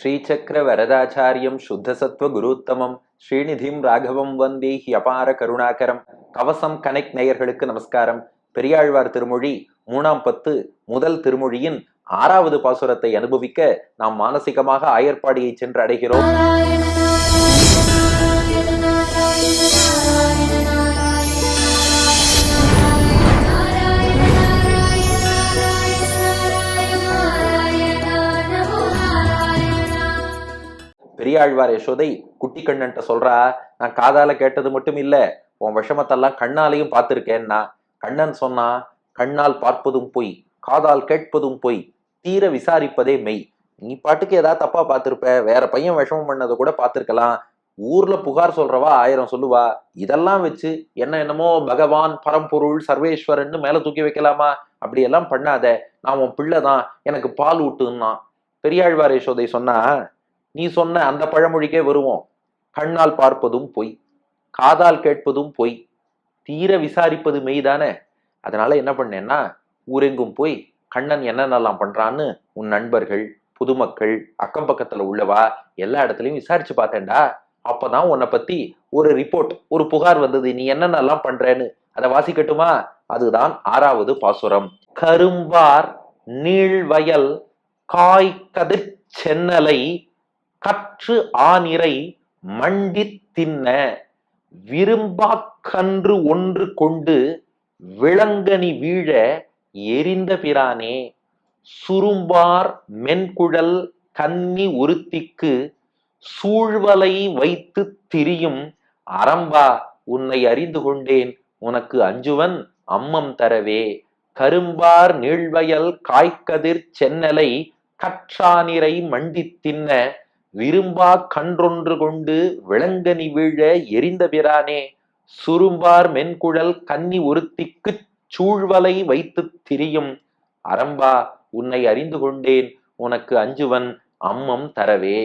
ஸ்ரீசக்கர வரதாச்சாரியம் சுத்தசத்வ குருத்தமம் ஸ்ரீநிதிம் ராகவம் வந்தே அபார கருணாகரம். கவசம் கனெக்ட் நேயர்களுக்கு நமஸ்காரம். பெரியாழ்வார் திருமொழி 3ஆம் பத்து முதல் திருமொழியின் 6வது பாசுரத்தை அனுபவிக்க நாம் மானசிகமாக ஆயர்பாடியை சென்று அடைகிறோம். பெரியாழ்வார் யசோதை குட்டி கண்ணன்ட்ட சொல்றா, நான் காதால கேட்டது மட்டும் இல்ல, உன் விஷமத்தெல்லாம் கண்ணாலையும் பார்த்திருக்கேன்னா. கண்ணன் சொன்னா, கண்ணால் பார்ப்பதும் பொய், காதால் கேட்பதும் பொய், தீர விசாரிப்பதே மெய். நீ பாட்டுக்கு ஏதாவது தப்பா பார்த்திருப்ப, வேற பையன் விஷமம் பண்ணதை கூட பார்த்திருக்கலாம். ஊர்ல புகார் சொல்றவா 1000 சொல்லுவா. இதெல்லாம் வச்சு என்னமோ பகவான் பரம்பொருள் சர்வேஸ்வரன்னு மேல தூக்கி வைக்கலாமா? அப்படி எல்லாம் பண்ணாத, நான் உன் பிள்ளைதான், எனக்கு பால் ஊட்டுன்னா. பெரியாழ்வார் யசோதை சொன்னா, நீ சொன்ன அந்த பழமொழிக்கே வருவோம். கண்ணால் பார்ப்பதும் பொய், காதால் கேட்பதும் பொய், தீர விசாரிப்பது மெய்தானே. அதனால என்ன பண்ணேன்னா, ஊரெங்கும் போய் கண்ணன் என்னென்னலாம் பண்றான்னு உன் நண்பர்கள், புதுமக்கள், அக்கம் பக்கத்துல உள்ளவா எல்லா இடத்துலயும் விசாரிச்சு பார்த்தேன்டா. அப்பதான் உன்னை பத்தி ஒரு ரிப்போர்ட், ஒரு புகார் வந்தது, நீ என்னென்னலாம் பண்றேன்னு. அதை வாசிக்கட்டுமா? அதுதான் 6வது பாசுரம். கரும்பார் நீள்வயல் காய் கதிர் சென்னலை கற்று ஆனிரை மண்டி தின்ன விரும்பாக்கன்று ஒன்று கொண்டு விளங்கனி வீழ எரிந்த பிரானே. சுரும்பார் மென்குழல் கன்னி ஒருத்திக்கு சூழ்வலை வைத்து திரியும் அரம்பா, உன்னை அறிந்து கொண்டேன், உனக்கு அஞ்சுவன் அம்மம் தரவே. கரும்பார் நீள்வயல் காய்கதிர் சென்னலை கற்றானிரை மண்டி தின்ன விரும்பா கன்றொன்று கொண்டு விளங்கனி வீழ எரிந்த பிரானே. சுரும்பார் மென்குழல் கன்னி ஒருத்திக்கு சூழ்வலை வைத்து திரியும் அரம்பா, உன்னை அறிந்து கொண்டேன், உனக்கு அஞ்சுவன் அம்மம் தரவே.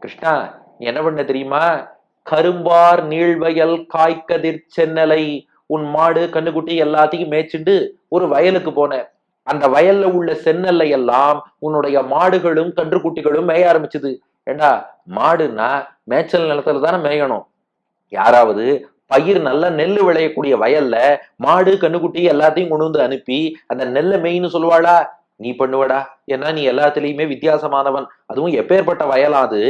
கிருஷ்ணா, நீ என்ன பண்ண தெரியுமா? கரும்பார் நீள்வயல் காய்கதிர் சென்னலை, உன் மாடு கண்ணுக்குட்டி எல்லாத்தையும் மேய்ச்சிண்டு ஒரு வயலுக்கு போன. அந்த வயல்ல உள்ள சென்னல்லை எல்லாம் உன்னுடைய மாடுகளும் கன்றுக்குட்டிகளும் மேய ஆரம்பிச்சுது. ஏண்டா, மாடுன்னா மேய்ச்சல் நிலத்துல தானே மேயணும். யாராவது பயிர் நல்ல நெல் விளையக்கூடிய வயல்ல மாடு கண்ணுக்குட்டி எல்லாத்தையும் கொண்டு வந்து அனுப்பி அந்த நெல்லை மேய்ன்னு சொல்லுவாளா? நீ பண்ணுவடா. ஏன்னா நீ எல்லாத்துலயுமே வித்தியாசமானவன். அதுவும் எப்பேற்பட்ட வயலாது?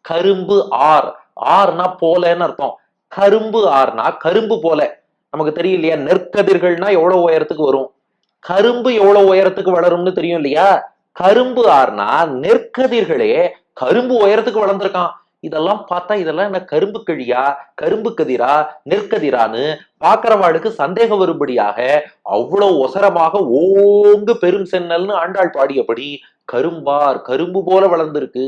கரும்பு ஆர், ஆர்னா போலன்னு அர்த்தம். கரும்பு ஆர்னா கரும்பு போல. நமக்கு தெரியும் இல்லையா, நெற்கதிர்கள்னா எவ்வளவு உயரத்துக்கு வரும், கரும்பு எவ்வளவு உயரத்துக்கு வளரும்னு தெரியும் இல்லையா? கரும்பு ஆர்னா நெற்கதிர்களே கரும்பு உயரத்துக்கு வளர்ந்துருக்கான். இதெல்லாம் பார்த்தா இதெல்லாம் என்ன கரும்பு கழியா, கரும்பு கதிரா, நெற்கதிரான்னு பாக்குறவாளுக்கு சந்தேகம் வரும்படியாக அவ்வளவு ஒசரமாக ஓங்கு பெரும் சென்னல்னு ஆண்டாள் பாடியபடி கரும்பார் கரும்பு போல வளர்ந்துருக்கு.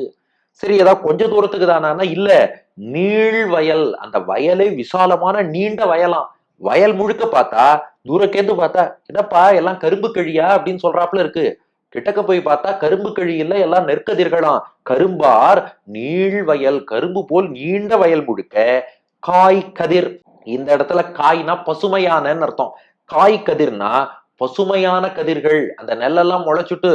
சரி, ஏதாவது கொஞ்ச தூரத்துக்கு தானா? இல்ல, நீள் வயல். அந்த வயலே விசாலமான நீண்ட வயலாம். வயல் முழுக்க பார்த்தா, தூரக்கேந்து பார்த்தா, என்னப்பா எல்லாம் கரும்பு கழியா அப்படின்னு சொல்றாப்புல இருக்கு. கிட்டக்க போய் பார்த்தா கரும்பு கழி இல்ல, எல்லாம் நெற்கதிர்களாம். கரும்பார் நீள் வயல், கரும்பு போல் நீண்ட வயல் முழுக்க காய் கதிர். இந்த இடத்துல காய்னா பசுமையான அர்த்தம். காய் கதிர்னா பசுமையான கதிர்கள். அந்த நெல்லெல்லாம் முளைச்சுட்டு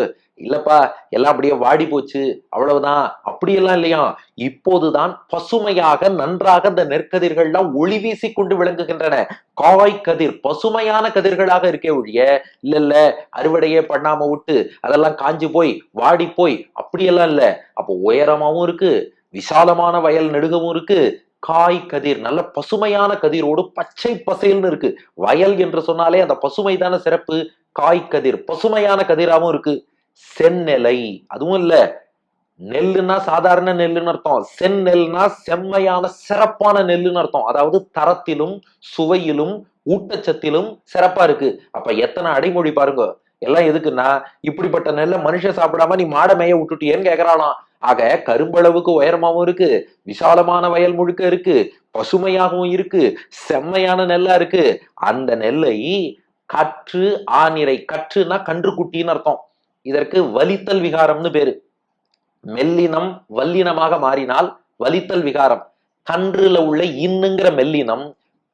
இல்லப்பா எல்லாம் அப்படியே வாடி போச்சு அவ்வளவுதான், அப்படியெல்லாம் இல்லையா. இப்போதுதான் பசுமையாக நன்றாக அந்த நெற்கதிர்கள்லாம் ஒளி வீசி கொண்டு விளங்குகின்றன. காய் கதிர் பசுமையான கதிர்களாக இருக்கே ஒழிய இல்ல அறுவடையே பண்ணாம விட்டு அதெல்லாம் காஞ்சு போய் வாடி போய் அப்படியெல்லாம் இல்ல. அப்போ உயரமாவும் இருக்கு, விசாலமான வயல் நெடுகவும் இருக்கு. காய் கதிர் நல்ல பசுமையான கதிரோடு பச்சை பசேல்னு இருக்கு. வயல் என்று சொன்னாலே அந்த பசுமைதான சிறப்பு. காய் கதிர் பசுமையான கதிராவும் இருக்கு. செந்நெலை, அதுவும் இல்ல, நெல்லுன்னா சாதாரண நெல்லுன்னு அர்த்தம். செந்நெல்னா செம்மையான சிறப்பான நெல்லுன்னு அர்த்தம். அதாவது தரத்திலும் சுவையிலும் ஊட்டச்சத்திலும் சிறப்பா இருக்கு. அப்ப எத்தனை அடைமொழி பாருங்க. எல்லாம் எதுக்குன்னா, இப்படிப்பட்ட நெல்லை மனுஷன் சாப்பிடாம நீ மாட மேய விட்டுட்டியேன்னு கேக்குறாளாம். ஆக கரும்பளவுக்கு உயரமாவும் இருக்கு, விசாலமான வயல் முழுக்க இருக்கு, பசுமையாகவும் இருக்கு, செம்மையான நெல்லா இருக்கு. அந்த நெல்லை கற்று ஆனிரை, கற்றுனா கன்றுக்குட்டின்னு அர்த்தம். இதற்கு வலித்தல் விகாரம்னு பேரு. மெல்லினம் வல்லினமாக மாறினால் வலித்தல் விகாரம். கன்றுல உள்ள இன்னுங்கிற மெல்லினம்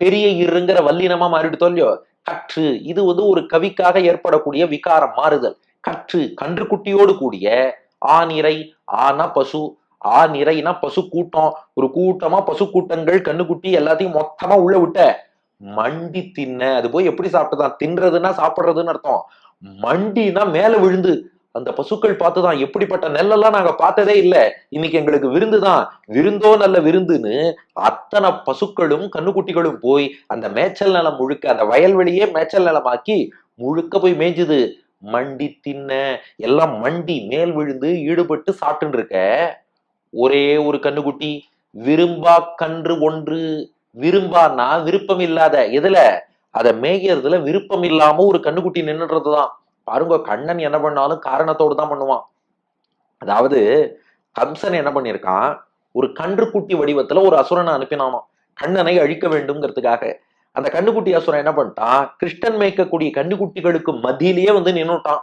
பெரிய இருங்கிற வல்லினமா மாறிடுதோ இல்லையோ. கற்று இது ஒரு கவிக்காக ஏற்படக்கூடிய விகாரம், மாறுதல். கற்று கன்றுக்குட்டியோடு கூடிய ஆனிரை, ஆனா பசு, நிறைனா பசு கூட்டம், ஒரு கூட்டமா பசு கூட்டங்கள் கண்ணுக்குட்டி எல்லாத்தையும் மொத்தமா உள்ள விட்ட மண்டி தின்ன. அது போய் எப்படி சாப்பிட்டுதான்? தின்றதுன்னா சாப்பிடுறதுன்னு அர்த்தம். மண்டினா மேல விழுந்து அந்த பசுக்கள் பார்த்துதான், எப்படிப்பட்ட நெல்லெல்லாம் நாங்க பார்த்ததே இல்ல, இன்னைக்கு எங்களுக்கு விருந்துதான், விருந்தோ நல்ல விருந்துன்னு அத்தனை பசுக்களும் கண்ணுக்குட்டிகளும் போய் அந்த மேய்ச்சல் நிலம் முழுக்க, அந்த வயல்வெளியே மேய்ச்சல் நிலமாக்கி முழுக்க போய் மேய்ஞ்சுது. மண்டி தின்ன, எல்லாம் மண்டி மேல் விழுந்து ஈடுபட்டு சாப்பிட்டு இருக்க ஒரே ஒரு கண்ணுக்குட்டி விரும்பா கன்று ஒன்று. விரும்பான்னா விருப்பம் இல்லாத, எதுல? அதை மேய்கிறதுல விருப்பம் இல்லாம ஒரு கண்ணுக்குட்டி நின்னுடுறதுதான். பாருங்க, கண்ணன் என்ன பண்ணாலும் காரணத்தோடு தான் பண்ணுவான். அதாவது கம்சன் என்ன பண்ணிருக்கான், ஒரு கன்றுக்குட்டி வடிவத்துல ஒரு அசுரனை அனுப்பினானோ கண்ணனை அழிக்க வேண்டும்ங்கிறதுக்காக. அந்த கண்ணுக்குட்டி அசுரன் என்ன பண்ணிட்டான், கிருஷ்ணன் மேய்க்கக்கூடிய கண்ணுக்குட்டிகளுக்கு மத்தியிலேயே வந்து நின்னுட்டான்.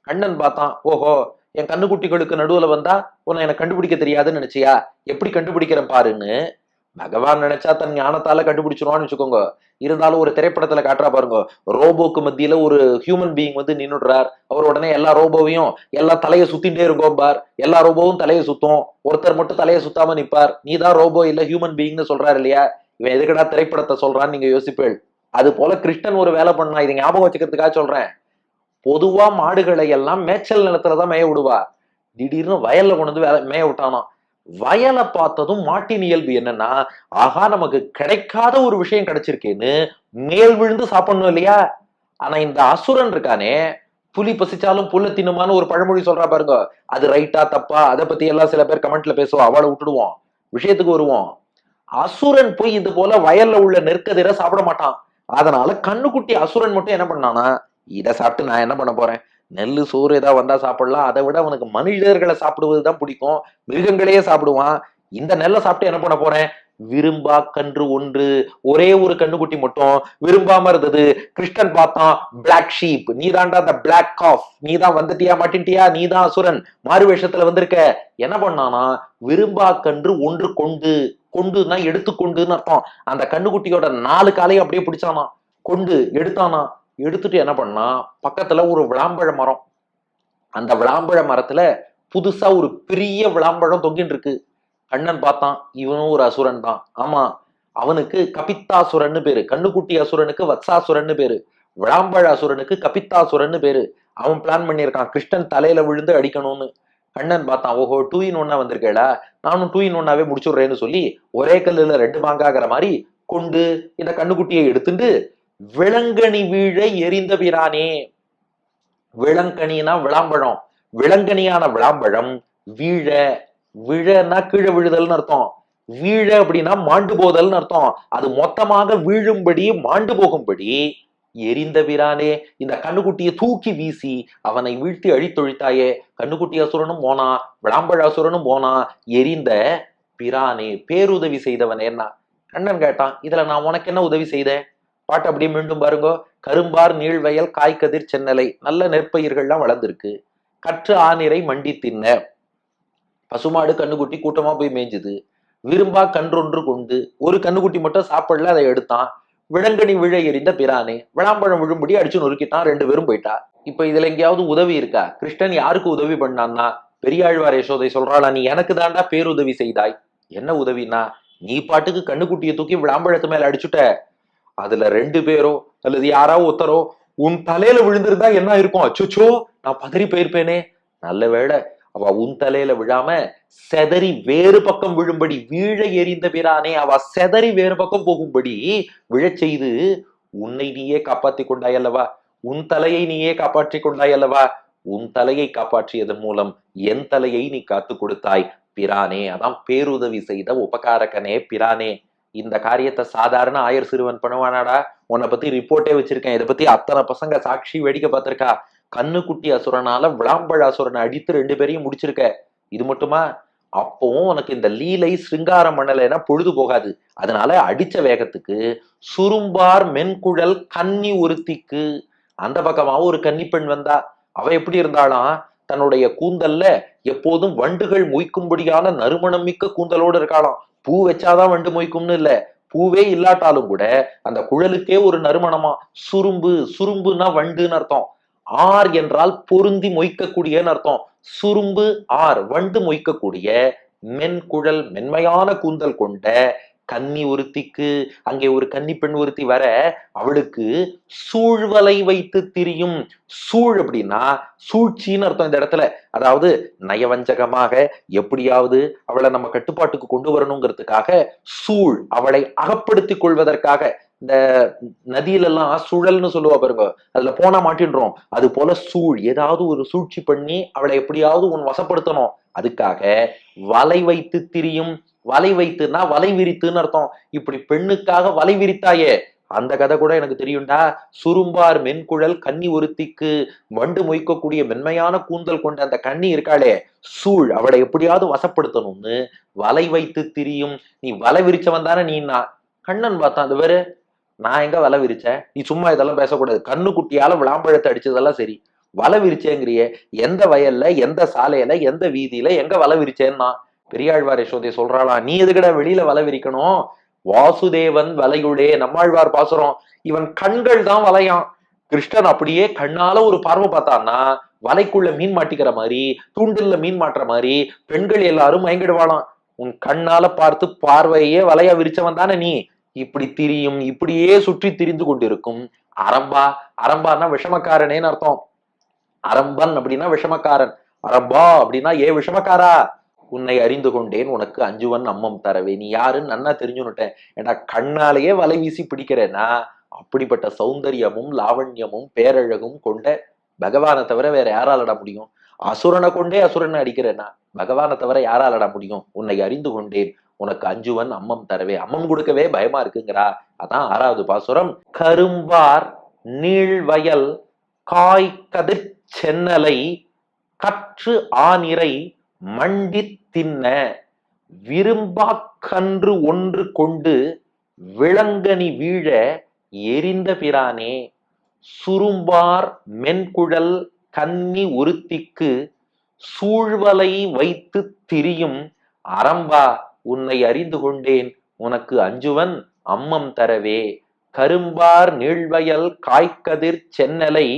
கண்ணன் பார்த்தான், ஓஹோ, என் கண்ணுக்குட்டிகளுக்கு நடுவுல வந்தா உன்னை எனக்கு கண்டுபிடிக்க தெரியாதுன்னு நினைச்சியா, எப்படி கண்டுபிடிக்கிறேன் பாருன்னு பகவான் நினைச்சா தன் ஞானத்தால கண்டுபிடிச்சிருவான்னு வச்சுக்கோங்க. இருந்தாலும் ஒரு திரைப்படத்துல காட்டுறா பாருங்க, ரோபோக்கு மத்தியில ஒரு ஹியூமன் பீயிங் வந்து நின்னுடுறார். அவர் உடனே எல்லா ரோபோவையும் எல்லா தலையை சுத்திட்டே இருக்கும் பார், எல்லா ரோபோவும் தலையை சுத்தும், ஒருத்தர் மட்டும் தலையை சுத்தாம நிப்பார். நீதான் ரோபோ இல்ல ஹியூமன் பீயிங்னு சொல்றாரு இல்லையா, இவன் எதுக்கடா திரைப்படத்தை சொல்றான்னு நீங்க யோசிப்பேள். அது போல கிருஷ்ணன் ஒரு வேலை பண்ணா, இதை ஞாபகம் வச்சுக்கிறதுக்காக சொல்றேன். பொதுவா மாடுகளை எல்லாம் மேய்ச்சல் நிலத்துலதான் மேய விடுவா. திடீர்னு வயல்ல கொண்டு வந்து மேய விட்டானா. வயலை பார்த்ததும் மாட்டின் இயல்பு என்னன்னா, ஆகா நமக்கு கிடைக்காத ஒரு விஷயம் கிடைச்சிருக்கேன்னு மேல் விழுந்து சாப்பிடணும் இல்லையா. ஆனா இந்த அசுரன் இருக்கானே, புலி பசிச்சாலும் புல்ல தின்னுமான்னு ஒரு பழமொழி சொல்றா பாருங்க, அது ரைட்டா தப்பா அதை பத்தி எல்லாம் சில பேர் கமெண்ட்ல பேசுவோம், அவளை விட்டுடுவோம், விஷயத்துக்கு வருவோம். அசுரன் போய் இது போல வயல்ல உள்ள நெற்கதிரை சாப்பிட மாட்டான். அதனால கண்ணுக்குட்டி அசுரன் மட்டும் என்ன பண்ணானா, இதை சாப்பிட்டு நான் என்ன பண்ண போறேன், நெல்லு சோறு ஏதாவது வந்தா சாப்பிடலாம், அதை விட அவனுக்கு மனிதர்களை சாப்பிடுவதுதான் பிடிக்கும், மிருகங்களையே சாப்பிடுவான், இந்த நெல்லை சாப்பிட்டு என்ன பண்ண போறேன், விரும்பா கன்று ஒன்று, ஒரே ஒரு கண்ணுக்குட்டி மட்டும் விரும்பாம இருந்தது. கிருஷ்ணன் பார்த்தான், பிளாக் ஷீப், நீ தான்டா அந்த பிளாக் காஃப், நீ தான் வந்துட்டியா மாட்டின்ட்டியா, நீ தான் அசுரன் மாறு வேஷத்துல வந்திருக்க. என்ன பண்ணானா, விரும்பா கன்று ஒன்று கொண்டு, கொண்டுனா எடுத்துக்கொண்டுன்னு அர்த்தம். அந்த கண்ணுக்குட்டியோட 4 காலையும் அப்படியே பிடிச்சானா, கொண்டு எடுத்தானா. எடுத்துட்டு என்ன பண்ணா, பக்கத்துல ஒரு விளாம்பழ மரம், அந்த விளாம்பழ மரத்துல புதுசா ஒரு பெரிய விளாம்பழம் தொங்கின்னு இருக்கு. கண்ணன் பார்த்தான், இவனும் ஒரு அசுரன் தான். ஆமா, அவனுக்கு கபித்தாசுரன்னு பேரு, கண்ணுக்குட்டி அசுரனுக்கு வத்சாசுரன்னு பேரு, விளாம்பழ அசுரனுக்கு கபித்தாசுரன்னு பேரு. அவன் பிளான் பண்ணியிருக்கான் கிருஷ்ணன் தலையில விழுந்து அடிக்கணும்னு. கண்ணன் பார்த்தான், ஓஹோ 2 in 1 வந்திருக்கேடா, நானும் 2 in 1 முடிச்சுடுறேன்னு சொல்லி ஒரே கல்லுல 2 மாங்காகிற மாதிரி கொண்டு இந்த கண்ணுக்குட்டியை எடுத்துட்டு விலங்கணி வீழ எரிந்த பிரானே. விலங்கனினா விளாம்பழம், விலங்கனியான விளாம்பழம் வீழ, விழனா கீழே விழுதல்னு அர்த்தம், வீழ அப்படின்னா மாண்டு போதல்னு அர்த்தம். அது மொத்தமாக வீழும்படி மாண்டு போகும்படி எரிந்த பிரானே, இந்த கண்ணுக்குட்டியை தூக்கி வீசி அவனை வீழ்த்தி அழித்தொழித்தாயே. கண்ணுக்குட்டி அசுரனும் போனா, விளாம்பழ அசுரனும் போனா, எரிந்த பிரானே பேருதவி செய்தவன் என்ன. கண்ணன் கேட்டான், இதுல நான் உனக்கு என்ன உதவி செய்தேன்? பாட்டு அப்படியே மீண்டும் பாருங்க. கரும்பார் நீழ்வயல் காய்கதிர் சென்னலை, நல்ல நெற்பயிர்கள்லாம் வளர்ந்துருக்கு. கற்று ஆனிரை மண்டி தின்ன, பசுமாடு கண்ணுக்குட்டி கூட்டமா போய் மேய்ஞ்சுது. விரும்பா கன்றொன்று கொண்டு, ஒரு கண்ணுக்குட்டி மட்டும் சாப்பிடல, அதை எடுத்தான். விலங்கனி விழ எறிந்த பிரானே, விளாம்பழம் விழும்படி அடிச்சு நொறுக்கிட்டான், 2 பேரும் போயிட்டா. இப்ப இதுல எங்கேயாவது உதவி இருக்கா? கிருஷ்ணன் யாருக்கு உதவி பண்ணான்னா, பெரியாழ்வார் யசோதை சொல்றாளா, நீ எனக்கு தாண்டா பேருதவி செய்தாய். என்ன உதவினா, நீ பாட்டுக்கு கண்ணுக்குட்டியை தூக்கி விளாம்பழத்து மேல அடிச்சுட்ட, அதுல 2 பேரோ அல்லது யாராவது ஒருத்தரோ உன் தலையில விழுந்திருந்தா என்ன இருக்கும், அச்சோச்சோ நான் பதறி போயிருப்பேனே. நல்ல வேளை அவ உன் தலையில விழாம செதறி வேறு பக்கம் விழும்படி, வீழ எறிந்த பிரானே, அவ செதறி வேறு பக்கம் போகும்படி விழச் செய்து உன்னை நீயே காப்பாற்றி கொண்டாய் அல்லவா, உன் தலையை நீயே காப்பாற்றி கொண்டாய் அல்லவா, உன் தலையை காப்பாற்றியதன் மூலம் என் தலையை நீ காத்து கொடுத்தாய் பிரானே. அதான் பேருதவி செய்த உபகாரகனே பிரானே. இந்த காரியத்தை சாதாரண ஆயர் சிறுவன் பண்ணுவானாடா? உன்னை பத்தி ரிப்போர்ட்டே வச்சிருக்கேன், இதை பத்தி அத்தனை பசங்க சாட்சி வேடிக்கை பார்த்திருக்கா. கண்ணுக்குட்டி அசுரனால விளாம்பழ அசுரனை அடித்து 2 பேரையும் முடிச்சிருக்க. இது மட்டுமா, அப்பவும் உனக்கு இந்த லீலை சிருங்காரம் பண்ணலைன்னா பொழுது போகாது. அதனால அடிச்ச வேகத்துக்கு சுரும்பார் மென்குழல் கன்னி ஒருத்திக்கு, அந்த பக்கமாவும் ஒரு கன்னி பெண் வந்தா. அவ எப்படி இருந்தாலாம், தன்னுடைய கூந்தல்ல எப்போதும் வண்டுகள் மொய்க்கும்படியான நறுமணம் மிக்க கூந்தலோடு இருக்காளாம். பூ வச்சாதான் வண்டு மொய்க்கும்னு இல்ல, பூவே இல்லாட்டாலும் கூட அந்த குழலுக்கே ஒரு நறுமணமா. சுரும்பு, சுரும்புனா வண்டுன்னு அர்த்தம். ஆர் என்றால் பொருந்தி மொய்க்கக்கூடியன்னு அர்த்தம். சுரும்பு ஆர், வண்டு மொய்க்கக்கூடிய மென்குழல் மென்மையான கூந்தல் கொண்ட கன்னி ஒருத்திக்கு, அங்கே ஒரு கன்னி பெண் ஒருத்தி வர, அவளுக்கு சூழ்வலை வைத்து திரியும். சூழ் அப்படின்னா சூழ்ச்சின்னு அர்த்தம் இந்த இடத்துல. அதாவது நயவஞ்சகமாக எப்படியாவது அவளை நம்ம கட்டுப்பாட்டுக்கு கொண்டு வரணுங்கிறதுக்காக சூழ், அவளை அகப்படுத்திக் கொள்வதற்காக. இந்த நதியில எல்லாம் சுழல்னு சொல்லுவா பாருங்க, அதுல போனா மாட்டின்றோம். அது போல சூழ், ஏதாவது ஒரு சூழ்ச்சி பண்ணி அவளை எப்படியாவது உன் வசப்படுத்தணும். அதுக்காக வலை வைத்து திரியும். வலை வைத்துனா வலை விரித்துன்னு அர்த்தம். இப்படி பெண்ணுக்காக வலை விரித்தாயே, அந்த கதை கூட எனக்கு தெரியும்டா. சுரும்பார் மென்குழல் கன்னி ஒருத்திக்கு, வண்டு மொய்க்கக்கூடிய மென்மையான கூந்தல் கொண்ட அந்த கன்னி இருக்காளே சூழ், அவளை எப்படியாவது வசப்படுத்தணும்னு வலை வைத்து திரியும். நீ வலை விரிச்சவன் தானே நீன்னா. கண்ணன் பார்த்தான், அது வேறு, நான் எங்க வலை விரிச்சேன், நீ சும்மா இதெல்லாம் பேசக்கூடாது, கண்ணு குட்டியால விளாம்பழத்தை அடிச்சதெல்லாம் சரி, வலை விரிச்சேங்கிறிய, எந்த வயல்ல, எந்த சாலையில, எந்த வீதியில, எங்க வலை விரிச்சேன்னா. பெரியாழ்வார் யசோதை சொல்றாளாம், நீ எதுக்கடா வெளியில வலை விரிக்கணும், வாசுதேவன் வலையுடே, நம்மாழ்வார் பாசுறோம். இவன் கண்கள் தான் வலையாம். கிருஷ்ணன் அப்படியே கண்ணால ஒரு பார்வை பார்த்தான்னா வலைக்குள்ள மீன் மாட்டிக்கிற மாதிரி, தூண்டில்ல மீன் மாட்டுற மாதிரி பெண்கள் எல்லாரும் மயங்கிடுவாளாம். உன் கண்ணால பார்த்து பார்வையே வலையா விரிச்சவன் தானே நீ. இப்படி திரியும், இப்படியே சுற்றி திரிந்து கொண்டிருக்கும் அரம்பா. அரம்பான்னா விஷமக்காரனேன்னு அர்த்தம். அரம்பன் அப்படின்னா விஷமக்காரன், அரம்பா அப்படின்னா ஏ விஷமக்காரா, உன்னை அறிந்து கொண்டேன் உனக்கு அஞ்சுவன் அம்மம் தரவே. நீ யாருன்னு நன்னா தெரிஞ்சுன்னுட்டேன். ஏன்னா கண்ணாலேயே வலை வீசி பிடிக்கிறேன்னா அப்படிப்பட்ட சௌந்தரியமும் லாவண்யமும் பேரழகும் கொண்ட பகவானை தவிர வேற யாராலட முடியும். அசுரனை கொண்டே அசுரனை அடிக்கிறேன்னா பகவானை தவிர யாராலட முடியும். உன்னை அறிந்து கொண்டேன் உனக்கு அஞ்சுவன் அம்மம் தரவே. அம்மம் கொடுக்கவே பயமா இருக்குங்கிறா. அதான் 6வது பாசுரம். கரும்பார் நீழ்வயல் காய் கதிர் சென்னலை கற்று ஆனிரை மண்டி தின்ன விரும்பாக்கன்று ஒன்று கொண்டு விளங்கனி வீழ எரிந்த பிரானே. சுரும்பார் மென்குழல் கன்னி ஒருத்திக்கு சூழ்வலை வைத்து திரியும் அரம்பா, உன்னை அறிந்து கொண்டேன் உனக்கு அஞ்சுவன் அம்மம் தரவே. கரும்பார் நீழ்வயல் காய்கதிர் சென்னலை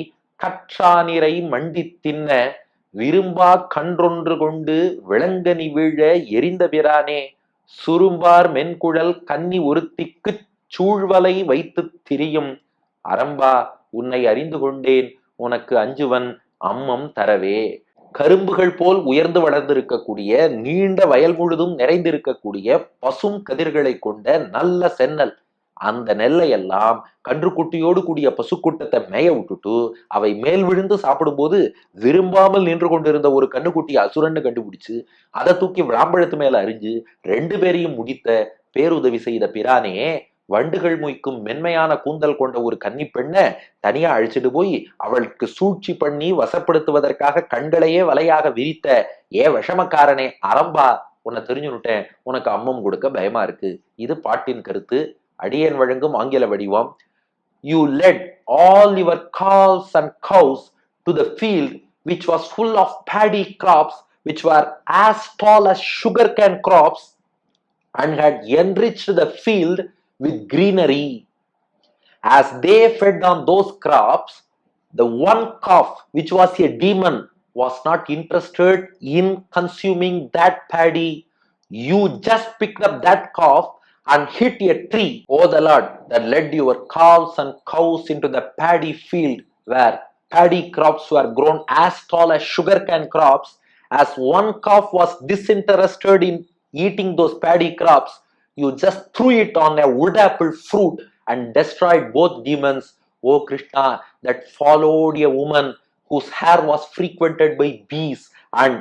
கற்றானிரை மண்டி தின்ன விரும்பா கன்றொன்று கொண்டு விளங்கனி வீழ எரிந்த பிரானே. சுரும்பார் மென்குழல் கன்னி ஒருத்திக்கு சூழ்வலை வைத்து திரியும் அரம்பா, உன்னை அறிந்து கொண்டேன் உனக்கு அஞ்சுவன் அம்மம் தரவே. கரும்புகள் போல் உயர்ந்து வளர்ந்திருக்கக்கூடிய, நீண்ட வயல் முழுதும் நிறைந்திருக்கக்கூடிய பசும் கதிர்களை கொண்ட நல்ல சென்னல், அந்த நெல்லை எல்லாம் கன்றுக்குட்டியோடு கூடிய பசுக்கூட்டத்தை மேய விட்டுட்டு அவை மேல் விழுந்து சாப்பிடும்போது விரும்பாமல் நின்று கொண்டிருந்த ஒரு கண்ணுக்குட்டி அசுரன்னு கண்டுபிடிச்சு அதை தூக்கி விளாம்பழத்து மேல அறிஞ்சு 2 பேரையும் முடித்த பேருதவி செய்த பிரானே. வண்டுகள் மொய்க்கும் மென்மையான கூந்தல் கொண்ட ஒரு கன்னி பெண்ணை தனியா அழிச்சிட்டு போய் அவளுக்கு சூழ்ச்சி பண்ணி வசப்படுத்துவதற்காக கண்களையே வலையாக விரித்த ஏ விஷமக்காரனே அரம்பா, உன்னை தெரிஞ்சுனுட்டேன் உனக்கு அம்மம் கொடுக்க பயமா இருக்கு. இது பாட்டின் கருத்து. அடியேன் வழங்கும் ஆங்கில வடிவம். You led all your calves and cows to the field which was full of paddy crops which were as tall as sugarcane crops and had enriched the field with greenery. As they fed on those crops, the one calf which was a demon was not interested in consuming that paddy. You just picked up that calf and hit a tree, O the Lord, that led your calves and cows into the paddy field where paddy crops were grown as tall as sugarcane crops. As one calf was disinterested in eating those paddy crops, you just threw it on a wood apple fruit and destroyed both demons. O Krishna, that followed a woman whose hair was frequented by bees and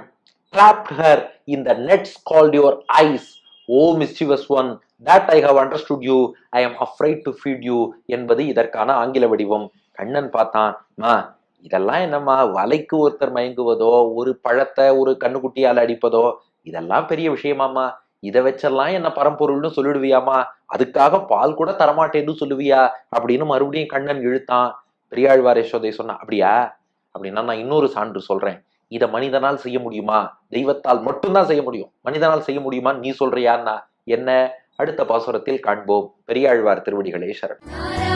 trapped her in the nets called your eyes. O mischievous one, that I have understood you, I am afraid to feed you என்பது இதற்கான ஆங்கில வடிவம். கண்ணன் பார்த்தான், இதெல்லாம் என்னம்மா, வலைக்கு ஒருத்தர் மயங்குவதோ, ஒரு பழத்தை ஒரு கண்ணுக்குட்டியால் அடிப்பதோ, இதெல்லாம் பெரிய விஷயமாமா, இதை வச்செல்லாம் என்ன பரம்பொருள்னு சொல்லிடுவியாமா, அதுக்காக பால் கூட தரமாட்டேன்னு சொல்லுவியா அப்படின்னு மறுபடியும் கண்ணன் இழுத்தான். பெரியாழ்வார் யசோதை சொன்னா, அப்படியா, அப்படின்னா நான் இன்னொரு சான்று சொல்றேன். இதை மனிதனால் செய்ய முடியுமா? தெய்வத்தால் மட்டும்தான் செய்ய முடியும். மனிதனால் செய்ய முடியுமான்னு நீ சொல்றியான்னா என்ன? அடுத்த பாசுரத்தில் காண்போம். பெரியாழ்வார் திருவடிகளே சரணம்.